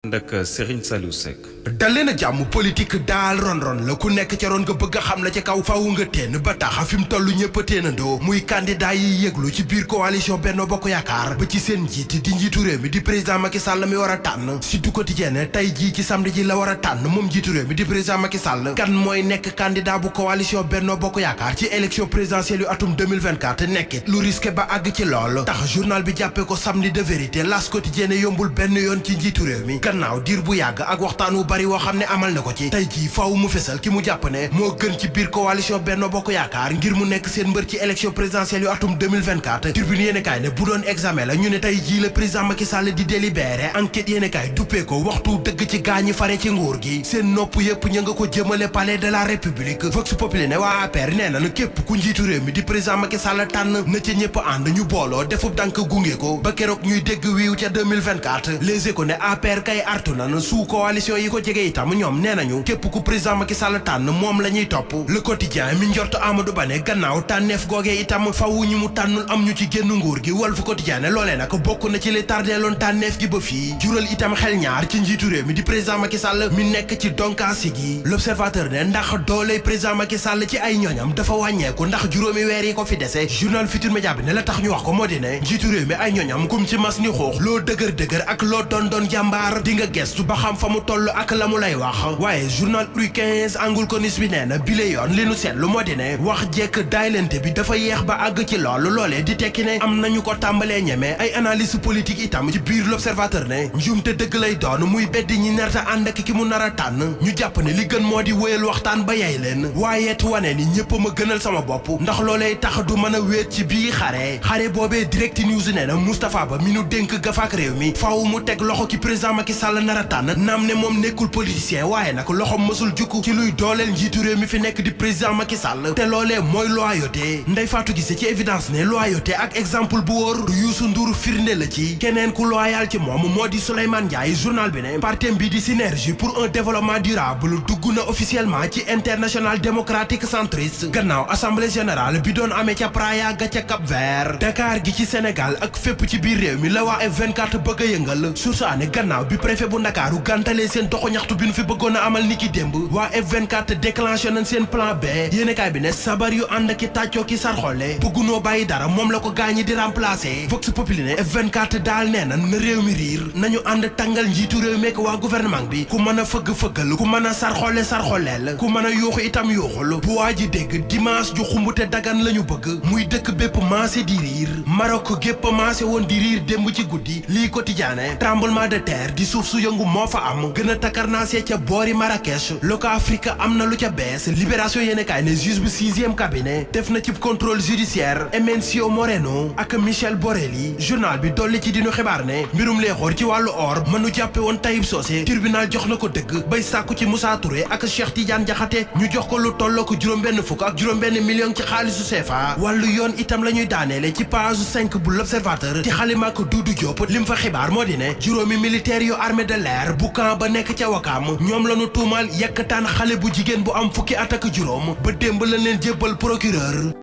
ndak Serigne Saliou Seck dalee na jàmm politique daal ron-ron la ku nekk ca ron nga bëgg a xam la ca kaw faaw nga teen ba tax fi mu toll ñëpp a teenandoo muy candidat yi yëglu ci biir coalition Benno Bokk Yaakaar ba ci seen njiit di njiitu réew mi di président Macky Sall mi war a tànn si du quotidien tey jii ci samedi ji la war a tànn moom njiitu réew mi di président Macky Sall kan mooy nekk candidat bu coalition Benno Bokk Yaakaar ci élection présidentielle yu atum 2024 nekkit lu risqué ba àgg ci lool tax journal bi jàppee ko samedi de vérité L'As quotidien yombul benn yoon ci njiitu réew mi gannaaw diir bu yàgg ak waxtaan wu bari woo xam ne amal na ko ci tey jii faaw mu fesal ki mu jàpp ne moo gën ci biir coalition Benno Bokk Yaakaar ngir mu nekk seen mbër ci élection présidentielle yu atum 2024 Tribune yéenekaay ne bu doon examen la ñu ne tey jii le président Macky Sall di délibéré enquête yéenekaay duppee ko waxtu dëgg ci gaañi fare ci nguur gi seen nopp yépp ña nga ko jëmale palais de la république Vox Populi ne waa APR nee na képp ku njiitu réew mi di président Macky Sall tànn na ca ñëpp ànd ñu booloo defub dànk gunge ko ba keroog ñuy dégg wiiw ca 2024 Les Échos ne APR kay artu nan sous coalition yi ko jege itam ñoom nee nañu képp ku président Macky Sall tànn moom la ñuy topp Le Quotidien mi njort Amadou Ba ne gannaaw tànneef googee itam fawu ñu mu tànnul am ñu ci génn nguur gi Walf Quotidien ne loolee nag bokk na ci li tardeeloon tànneef gi ba fii jural itam xel ñaar ci njiitu réew mi di président Macky Sall mi nekk ci donkaasi gi L'Observateur ne ndax dooley président Macky Sall ci ay ñoñam dafa wàññeeku ndax juróomi weer yi ko fi dese journal Futurs Médias bi ne la tax ñu wax ko moo di ne njiitu réew mi ay ñoñam kum ci mas ni xoox loo dëgër ak loo doon jàmbaar di nga gestu ba xam fa mu toll ak la mu lay wax waaye journal Rue 15 Angle Corniche bi nee na bile yoon li nu seetlu moo di ne wax jekk daayalante bi dafa yeex ba àgg ci loolu loolee di tekki ne am nañu ko tàmbalee ñeme ay analyse politique itam ci biir L'Observateur ne njuumte dëgg lay doon muy beddi ñi narta ànd ak ki mu nar a tànn ñu jàpp ne li gën moo di wéyal waxtaan ba yay leen waaye it wane ni ñëpp ma gënal sama bopp ndax loolee tax du mën a wéet ci bii xare boobee Direct News nee na Moustapha Ba mi nu dénk gafaak réew mi faaw mu teg loxo ki président Macky Sall nar a tànn naam ne moom nekkul politicien waaye nag loxom mësul jukk ci luy dooleel njiitu réew mi fi nekk di président Macky Sall te loolee mooy loyauté Ndeye Fatou Guissé ci évidence ne loyauté ak exemple bu wóor Youssou Ndour firnde la ci keneen ku loyal ci moom moo di Souleymane Ndiaye journal bi ne partem bi di Synergie pour un développement durable dugg na officiellement ci International démocratique centriste gannaaw assemblée générale bi doon amee ca Praia ga ca Cap Vert Dakar gi ci Sénégal ak fépp ci biir réew mi la waa F24 bëgg a yëngal sursaane gannaaw bi préfet bu Ndakaaru gàntalee seen doxu ñaxtu bi nu fi bëggoon a amal niki démb waa F24 déclenché nañ seen plan B yéenekaay bi ne sabar yu ànd ki tàccoo ki sarxole bëggunoo bàyyi dara moom la ko gaañi di remplacer Vox Populi ne F24 daal nee na réew mi riir nañu ànd tàngal njiitu réew meek waa gouvernement bi ku mën a fëgg-fëggal ku mën a sarxoleel ku mën a yuuxu itam yuuxul bu waa ji dégg dimanche ju xumbute dagan la ñu bëgg muy dëkk bépp maase di riir Maroc gépp maase woon di riir démb ci guddi lii quotidien tremblement de terre di suuf su yëngu moo fa am gën a takarnaase ca boori Marrakech Locafrique am na lu ca bees Libération yéenekaay ne juge bu 6e cabinet def na ci contrôle judiciaire Emencio Moreno ak Michel Borelli journal bi dolli ci dinu xibaar ne mbirum leexoor ci wàllu or mënu jàppe woon Tayib Socé tribunal jox na ko dëgg bay sàkku ci Moussa Touré ak Cheikh Tidiane Diakhaté ñu jox ko lu tolloo ko juróom-benn million ci xaalisu CFA wàllu yoon itam la ñuy daaneele ci page 5 bu L'Observateur ci xalima ko Doudou Diop lim fa xibaar moo di ne juróomi militaire yu armée de l'air bu camp ba nekk ca Wakaam ñoom la ñu tuumal yekkataan xale bu jigéen bu am fukki at ak juróom ba démb lañ leen jébbal procureur